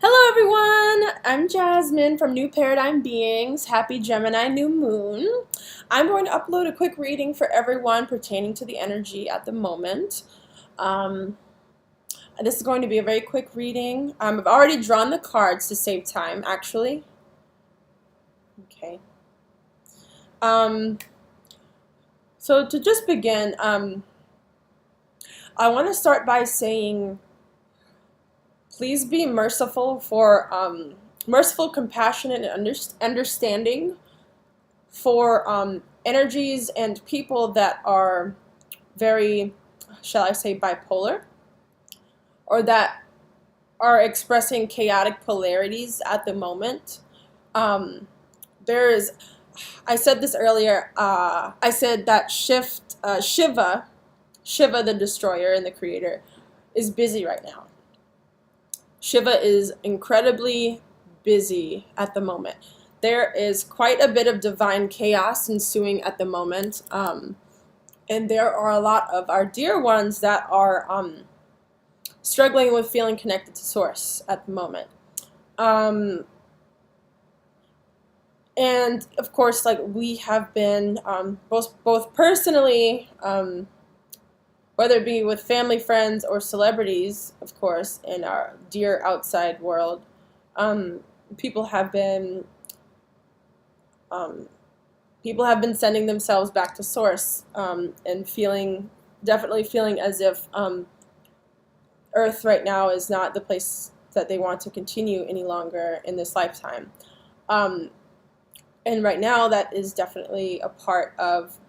Hello everyone! I'm Jasmine from New Paradigm Beings. Happy Gemini New Moon. I'm going to upload a quick reading for everyone pertaining to the energy at the moment. Um, this is going to be a very quick reading. I've already drawn the cards to save time, actually. Okay. So to just begin, I want to start by saying, please be merciful, merciful, compassionate, and understanding for energies and people that are very, shall I say, bipolar, or that are expressing chaotic polarities at the moment. There is, I said this earlier, I said that Shiva the destroyer and the creator, is busy right now. Shiva is incredibly busy at the moment. There is quite a bit of divine chaos ensuing at the moment, and there are a lot of our dear ones that are struggling with feeling connected to Source at the moment. And of course, like, we have been both personally, whether it be with family, friends, or celebrities, of course, in our dear outside world, people have been sending themselves back to Source, and definitely feeling as if Earth right now is not the place that they want to continue any longer in this lifetime. And right now, that is definitely a part of.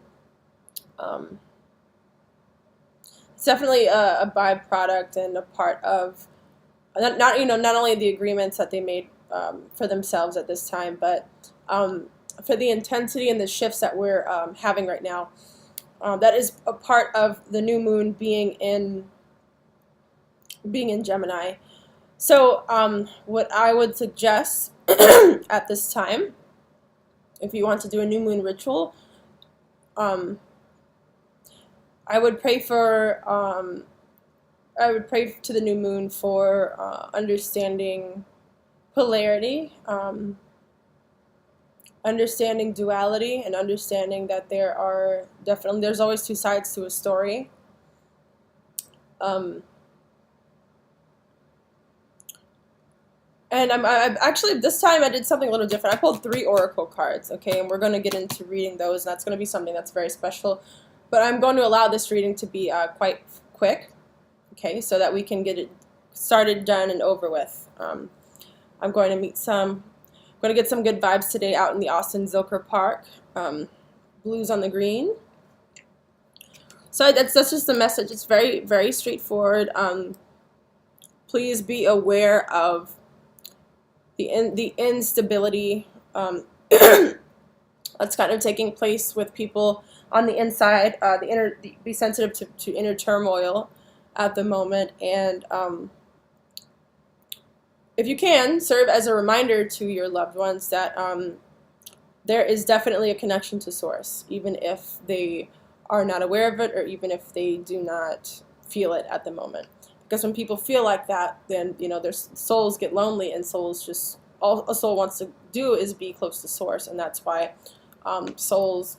It's definitely a byproduct and a part of not only the agreements that they made for themselves at this time, but for the intensity and the shifts that we're having right now. That is a part of the new moon being in Gemini. So what I would suggest at this time, if you want to do a new moon ritual, I would pray to the new moon for understanding polarity, understanding duality, and understanding that there's always two sides to a story. And I actually, this time I did something a little different. I pulled 3 oracle cards, okay, and we're going to get into reading those, and that's going to be something that's very special. But I'm going to allow this reading to be quite quick, okay, so that we can get it started, done, and over with. I'm going to get some good vibes today out in the Austin Zilker Park. Blues on the green. So that's just the message. It's very, very straightforward. Please be aware of the instability that's kind of taking place with people on the inside. Be sensitive to inner turmoil at the moment, and if you can, serve as a reminder to your loved ones that there is definitely a connection to Source, even if they are not aware of it, or even if they do not feel it at the moment. Because when people feel like that, then their souls get lonely, and all a soul wants to do is be close to Source, and that's why souls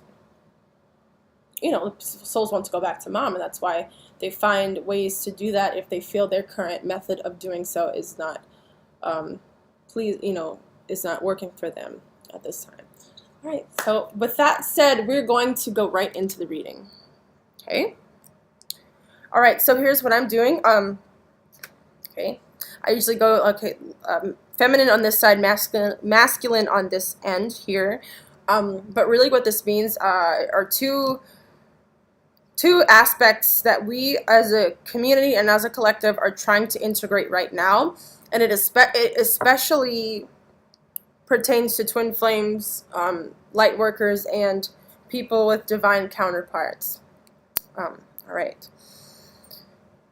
want to go back to Mom, and that's why they find ways to do that if they feel their current method of doing so is not is not working for them at this time. All right, so with that said, we're going to go right into the reading. Okay. All right, so here's what I'm doing. Okay, I usually go feminine on this side, masculine on this end here. But really, what this means are two aspects that we as a community and as a collective are trying to integrate right now, and it especially pertains to twin flames, light workers, and people with divine counterparts. All right.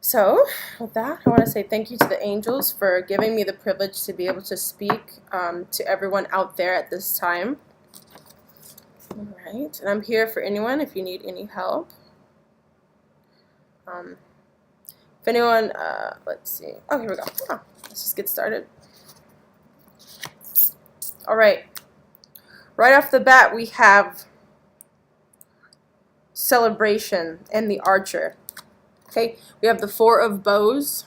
So with that, I want to say thank you to the angels for giving me the privilege to be able to speak to everyone out there at this time. All right, and I'm here for anyone if you need any help. If anyone, let's see. Oh, here we go. Let's just get started. All right. Right off the bat, we have celebration and the archer. Okay, we have the Four of Bows,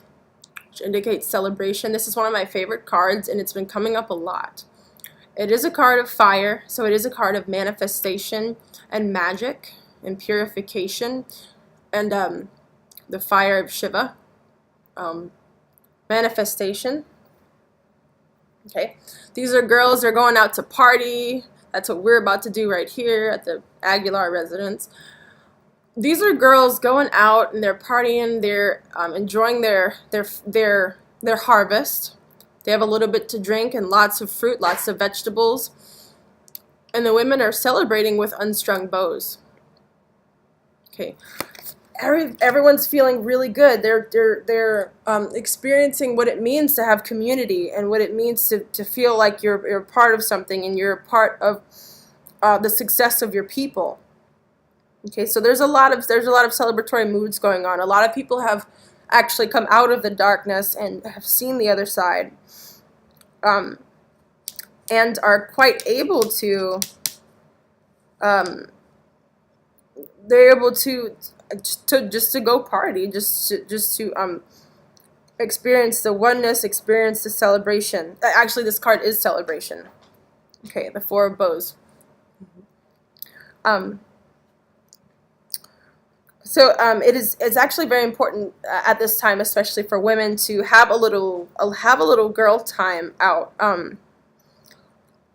which indicates celebration. This is one of my favorite cards, and it's been coming up a lot. It is a card of fire, so it is a card of manifestation and magic and purification, and the fire of Shiva. Manifestation. Okay, these are girls. They're going out to party. That's what we're about to do right here at the Aguilar residence. These are girls going out and they're partying. They're enjoying their harvest. They have a little bit to drink and lots of fruit, lots of vegetables. And the women are celebrating with unstrung bows. Okay, everyone's feeling really good. They're experiencing what it means to have community and what it means to feel like you're part of something and you're a part of the success of your people. Okay, so there's a lot of celebratory moods going on. A lot of people have actually come out of the darkness and have seen the other side, and are quite able to. They're able to go party, just to experience the oneness, experience the celebration. Actually, this card is celebration. Okay, the Four of Bows. So it's actually very important at this time, especially for women, to have a little girl time out.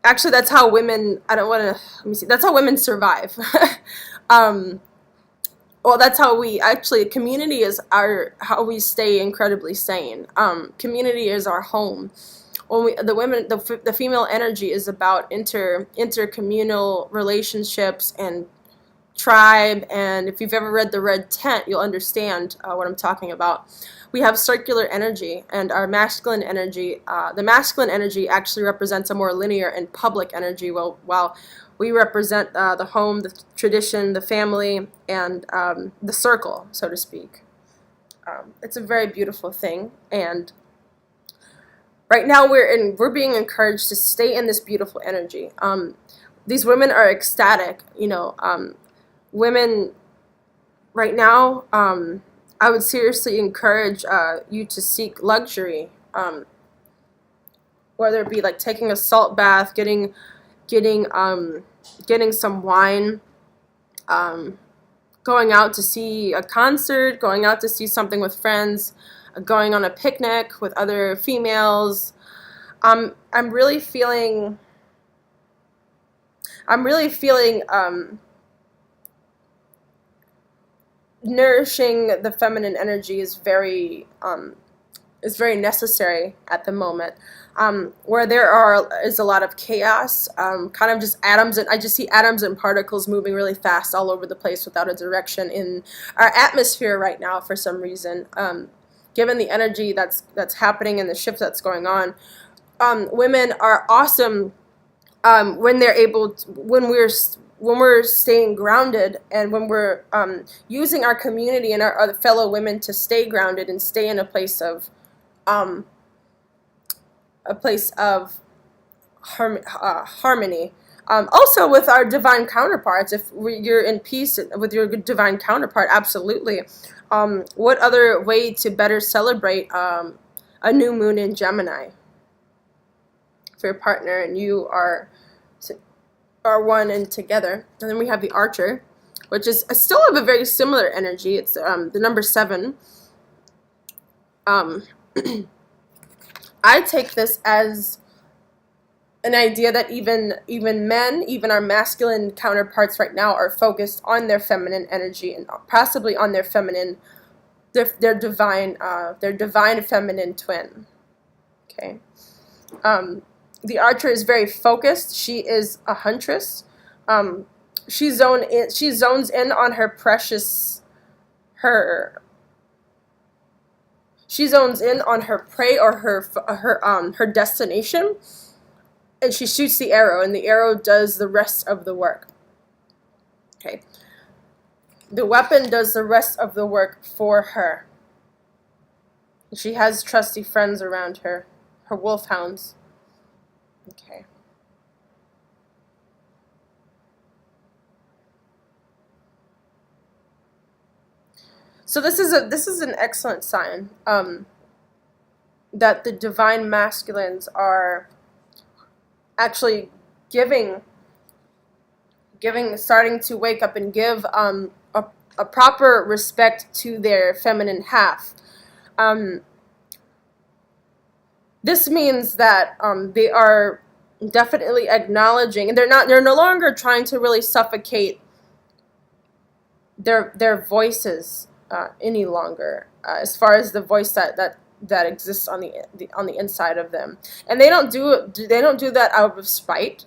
Actually, that's how women. I don't want to. Let me see. That's how women survive. Well, that's how we actually. Community is how we stay incredibly sane. Community is our home. When the female energy is about intercommunal relationships and tribe, and if you've ever read The Red Tent, you'll understand what I'm talking about. We have circular energy, and our masculine energy, the masculine energy actually represents a more linear and public energy, while we represent the home, the tradition, the family, and the circle, so to speak. It's a very beautiful thing, and right now we're being encouraged to stay in this beautiful energy. These women are ecstatic, women right now, I would seriously encourage you to seek luxury, whether it be like taking a salt bath, getting some wine, going out to see a concert, going out to see something with friends, going on a picnic with other females. I'm really feeling nourishing the feminine energy is very necessary at the moment, where is a lot of chaos, kind of just atoms, and I just see atoms and particles moving really fast all over the place without a direction in our atmosphere right now for some reason. Given the energy that's happening and the shift that's going on, women are awesome when they're able to, when we're staying grounded, and when we're using our community and our other fellow women to stay grounded and stay in a place of harmony. Also with our divine counterparts, if you're in peace with your divine counterpart, absolutely. What other way to better celebrate a new moon in Gemini? For your partner and you are one and together. And then we have the Archer, which is still of a very similar energy. It's the number 7. I take this as an idea that even men, even our masculine counterparts right now, are focused on their feminine energy and possibly on their feminine, their divine feminine twin. Okay. The Archer is very focused. She is a huntress. She zones in on her precious, she zones in on her prey or her destination, and she shoots the arrow, and the arrow does the rest of the work. Okay. The weapon does the rest of the work for her. She has trusty friends around her, her wolfhounds. Okay. So this is an excellent sign, that the divine masculines are actually giving, starting to wake up and give a proper respect to their feminine half. This means that they are definitely acknowledging, and they're no longer trying to really suffocate their voices any longer, as far as the voice that exists on the inside of them. And they don't do that out of spite.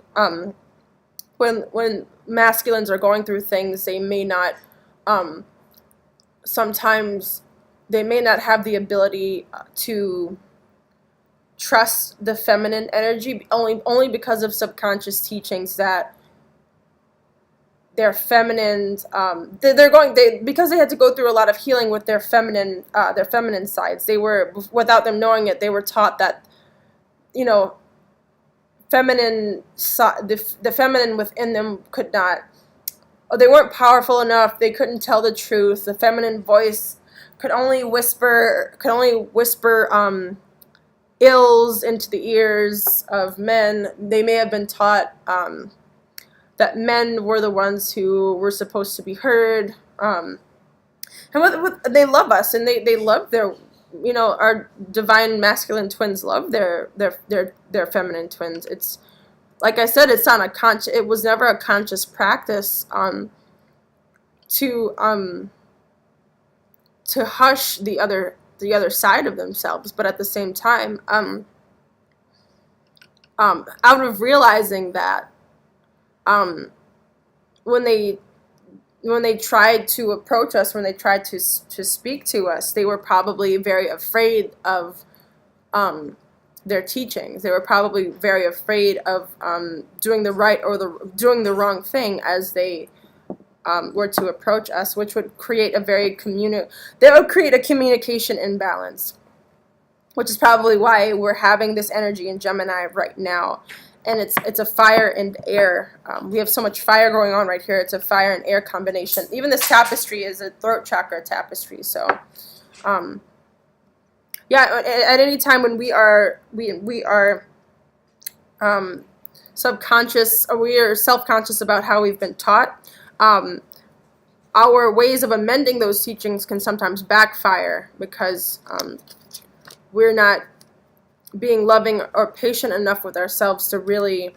When masculines are going through things, they may not sometimes they may not have the ability to trust the feminine energy, only because of subconscious teachings that their feminine, because they had to go through a lot of healing with their feminine sides. They were, without them knowing it, they were taught that, the feminine within them could not, or they weren't powerful enough. They couldn't tell the truth. The feminine voice could only whisper ills into the ears of men. They may have been taught that men were the ones who were supposed to be heard. And they love us, and they love their, our divine masculine twins love their feminine twins. It's, like I said, it's not it was never a conscious practice to hush the other side of themselves, but at the same time, out of realizing that when they tried to approach us, when they tried to speak to us, they were probably very afraid of their teachings. They were probably very afraid of doing the right or doing the wrong thing as they were to approach us, which would create a communication imbalance, which is probably why we're having this energy in Gemini right now. And it's a fire and air. We have so much fire going on right here. It's a fire and air combination. Even this tapestry is a throat chakra tapestry. So, yeah, at any time when we are subconscious, or we are self-conscious about how we've been taught, our ways of amending those teachings can sometimes backfire because we're not being loving or patient enough with ourselves to really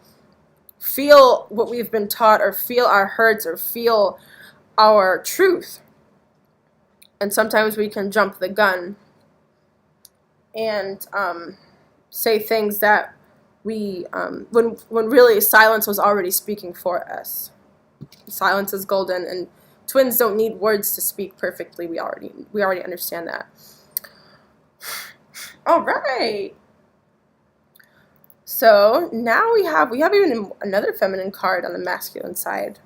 feel what we've been taught, or feel our hurts, or feel our truth. And sometimes we can jump the gun and say things that we when really silence was already speaking for us. Silence is golden, and twins don't need words to speak perfectly. We already understand that. All right. So now we have even another feminine card on the masculine side.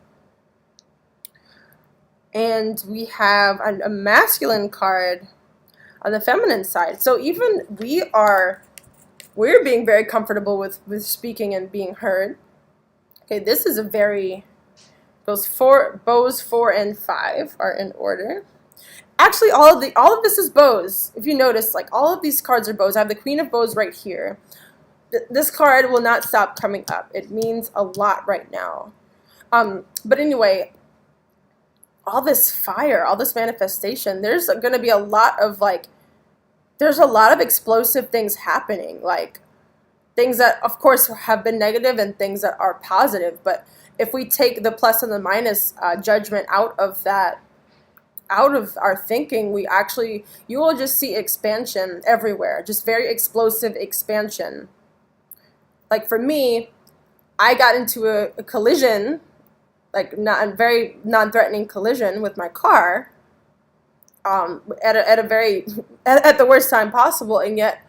And we have a masculine card on the feminine side. So even we're being very comfortable with speaking and being heard. Okay, this is bows 4 and 5 are in order. Actually, all of this is bows. If you notice, like, all of these cards are bows. I have the Queen of Bows right here. This card will not stop coming up. It means a lot right now. But anyway, all this fire, all this manifestation, there's going to be a lot of explosive things happening, like things that, of course, have been negative and things that are positive. But if we take the plus and the minus judgment out of our thinking, you will just see expansion everywhere, just very explosive expansion. Like for me, I got into a collision, like a very non-threatening collision with my car, at the worst time possible, and yet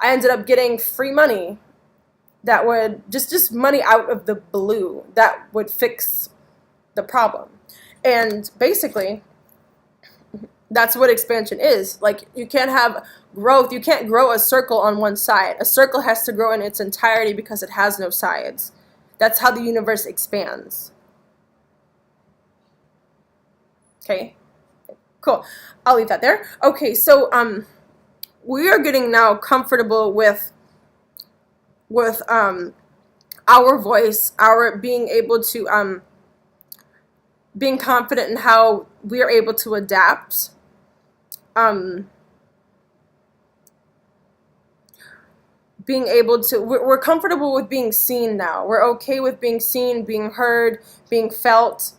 I ended up getting free money that would just money out of the blue that would fix the problem. And basically, that's what expansion is. Like, you can't have growth. You can't grow a circle on one side. A circle has to grow in its entirety because it has no sides. That's how the universe expands. Okay? Cool. I'll leave that there. Okay, so we are getting now comfortable with our voice, our being able to being confident in how we are able to adapt. Being able to, we're comfortable with being seen now. We're okay with being seen, being heard, being felt.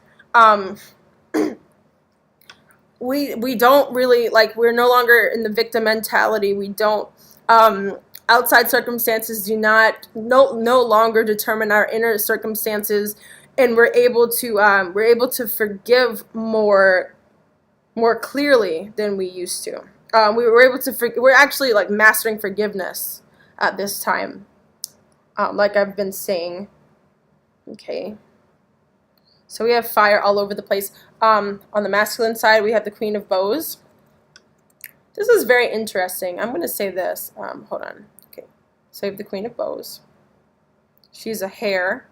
We don't really, like, we're no longer in the victim mentality. We don't, outside circumstances do not, no longer determine our inner circumstances, and we're able to forgive more clearly than we used to. We were able to, we're actually like mastering forgiveness at this time, like I've been saying. Okay. So we have fire all over the place. On the masculine side, we have the Queen of Bows. This is very interesting. I'm going to say this. Hold on. Okay. So we have the Queen of Bows. She's a hare.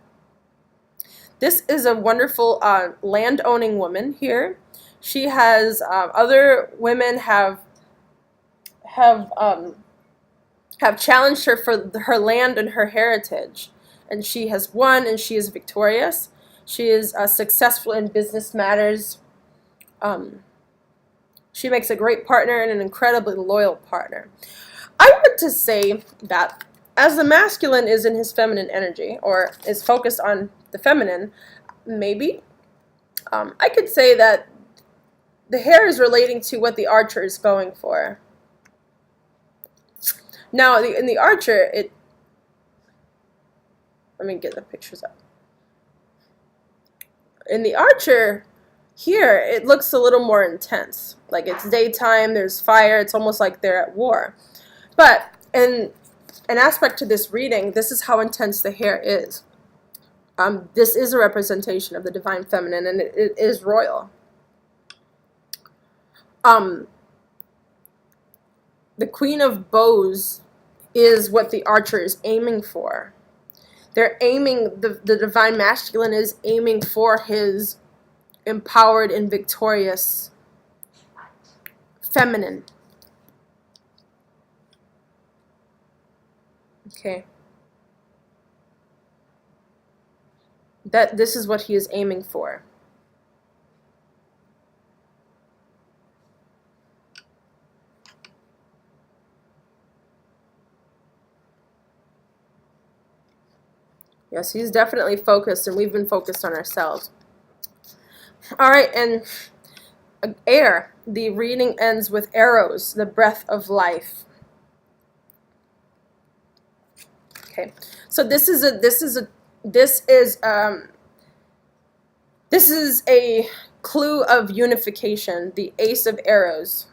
This is a wonderful land-owning woman here. She has, other women have challenged her for her land and her heritage. And she has won, and she is victorious. She is successful in business matters. She makes a great partner and an incredibly loyal partner. I want to say that as the masculine is in his feminine energy, or is focused on the feminine, maybe, I could say that the hare is relating to what the archer is going for. Now, in the archer, let me get the pictures up. In the archer, here, it looks a little more intense. Like, it's daytime, there's fire, it's almost like they're at war. But in an aspect to this reading, this is how intense the hare is. This is a representation of the divine feminine, and it is royal. The Queen of Bows is what the archer is aiming for. They're aiming, the divine masculine is aiming for his empowered and victorious feminine. Okay. This is what he is aiming for. Yes, he's definitely focused, and we've been focused on ourselves. All right, and air. The reading ends with arrows, the breath of life. Okay, so this is a clue of unification. The Ace of Arrows.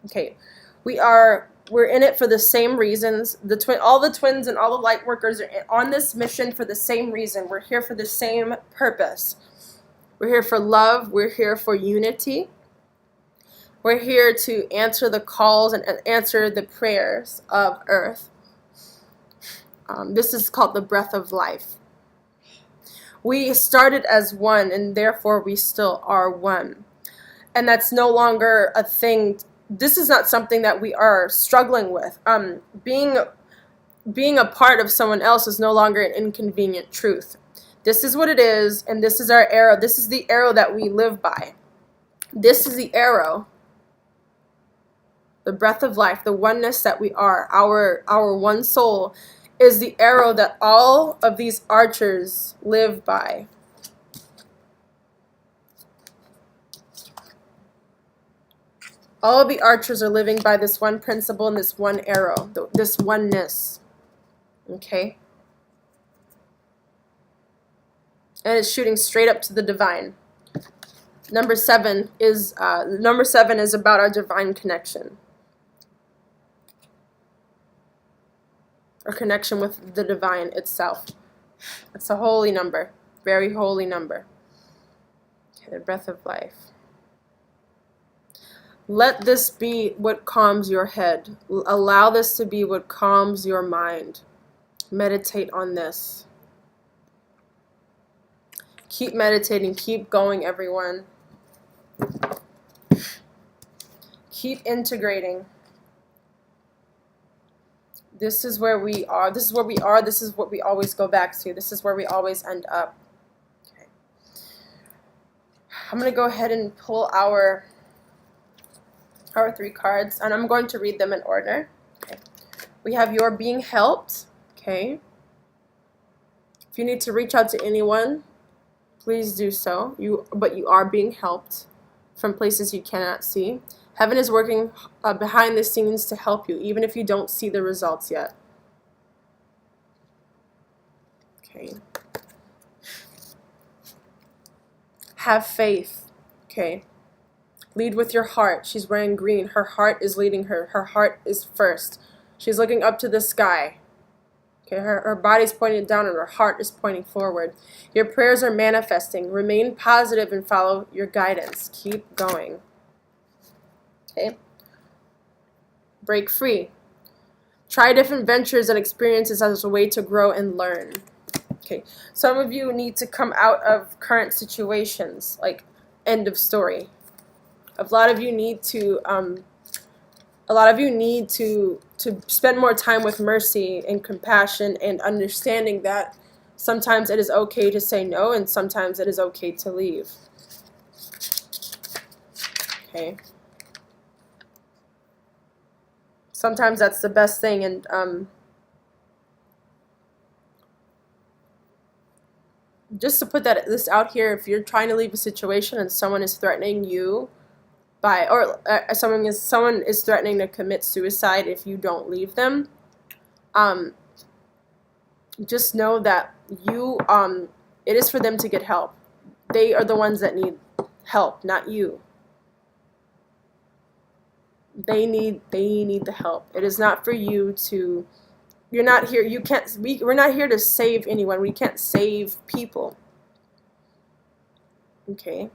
Okay, we're in it for the same reasons. All the twins and all the light workers are on this mission for the same reason. We're here for the same purpose. We're here for love. We're here for unity. We're here to answer the calls and answer the prayers of Earth. This is called the breath of life. We started as one, and therefore we still are one. And that's no longer a thing. This is not something that we are struggling with. Being a part of someone else is no longer an inconvenient truth. This is what it is, and this is our arrow. This is the arrow that we live by. This is the arrow, the breath of life, the oneness that we are. Our one soul is the arrow that all of these archers live by. All of the archers are living by this one principle and this one arrow, this oneness. Okay? And it's shooting straight up to the divine. Number 7 is about our divine connection. Our connection with the divine itself. It's a holy number. Very holy number. Okay, the breath of life. Let this be what calms your head. Allow this to be what calms your mind. Meditate on this. Keep meditating. Keep going, everyone. Keep integrating. This is where we are. This is where we are. This is what we always go back to. This is where we always end up. Okay. I'm going to go ahead and pull our 3 cards, and I'm going to read them in order. Okay. We have You're Being Helped. Okay. If you need to reach out to anyone, please do so. But you are being helped from places you cannot see. Heaven is working behind the scenes to help you, even if you don't see the results yet. Okay. Have faith. Okay. Lead with your heart. She's wearing green. Her heart is leading her. Her heart is first. She's looking up to the sky. Okay, her body's pointing down and her heart is pointing forward. Your prayers are manifesting. Remain positive and follow your guidance. Keep going. Okay. Break free. Try different ventures and experiences as a way to grow and learn. Okay. Some of you need to come out of current situations, like end of story. A lot of you need to spend more time with mercy and compassion and understanding that sometimes it is okay to say no and sometimes it is okay to leave. Okay. Sometimes that's the best thing, and just to put this out here, if you're trying to leave a situation and someone is threatening you someone is threatening to commit suicide if you don't leave them, just know that it is for them to get help. They are the ones that need help, not you. They need the help. It is not for you to. You're not here. We're not here to save anyone. We can't save people. Okay.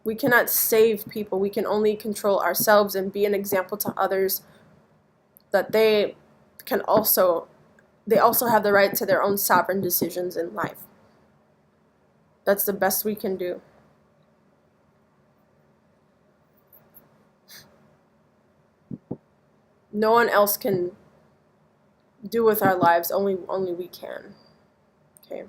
We cannot save people. We can only control ourselves and be an example to others that they also have the right to their own sovereign decisions in life. That's the best we can do. No one else can do with our lives, only we can. Okay.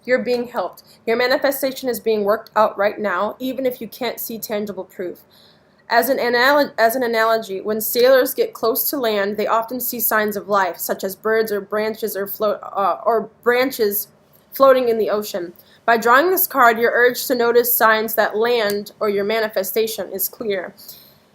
You're being helped. Your manifestation is being worked out right now, even if you can't see tangible proof. As an analogy, when sailors get close to land, they often see signs of life, such as birds or branches branches floating in the ocean. By drawing this card, you're urged to notice signs that land, or your manifestation, is clear.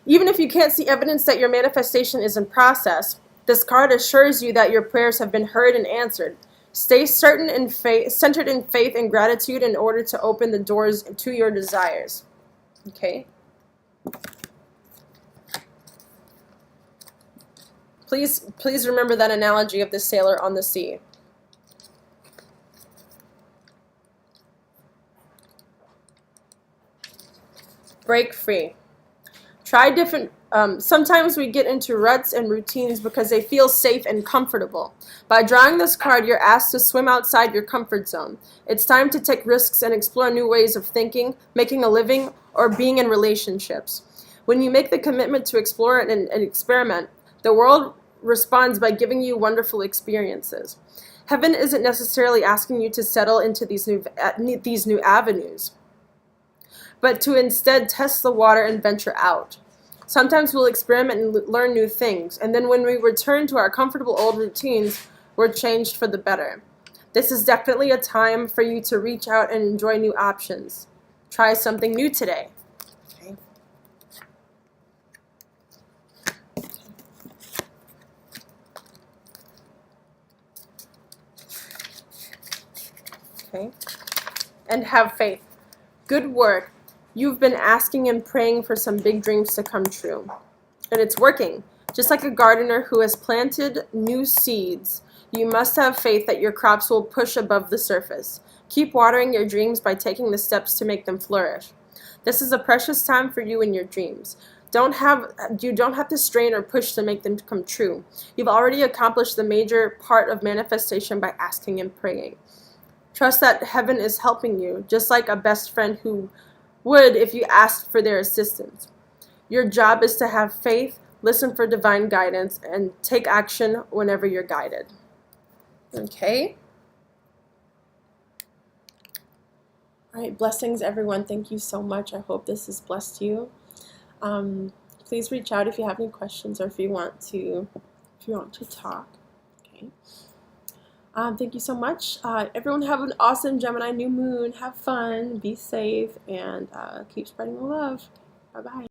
Even if you can't see evidence that your manifestation is in process, this card assures you that your prayers have been heard and answered. Stay centered in faith and gratitude in order to open the doors to your desires. Okay? Please remember that analogy of the sailor on the sea. Break free. Try different. Sometimes we get into ruts and routines because they feel safe and comfortable. By drawing this card, you're asked to swim outside your comfort zone. It's time to take risks and explore new ways of thinking, making a living, or being in relationships. When you make the commitment to explore and experiment, the world responds by giving you wonderful experiences. Heaven isn't necessarily asking you to settle into these new avenues, but to instead test the water and venture out. Sometimes we'll experiment and learn new things, and then when we return to our comfortable old routines, we're changed for the better. This is definitely a time for you to reach out and enjoy new options. Try something new today. Okay. Okay. And have faith. Good work. You've been asking and praying for some big dreams to come true. And it's working. Just like a gardener who has planted new seeds, you must have faith that your crops will push above the surface. Keep watering your dreams by taking the steps to make them flourish. This is a precious time for you and your dreams. You don't have to strain or push to make them come true. You've already accomplished the major part of manifestation by asking and praying. Trust that heaven is helping you, just like a best friend who would if you asked for their assistance. Your job is to have faith, listen for divine guidance, and take action whenever you're guided. Okay? All right, blessings, everyone. Thank you so much. I hope this has blessed you. Please reach out if you have any questions or if you want to talk. Okay. Thank you so much. Everyone have an awesome Gemini new moon. Have fun, be safe, and keep spreading the love. Bye-bye.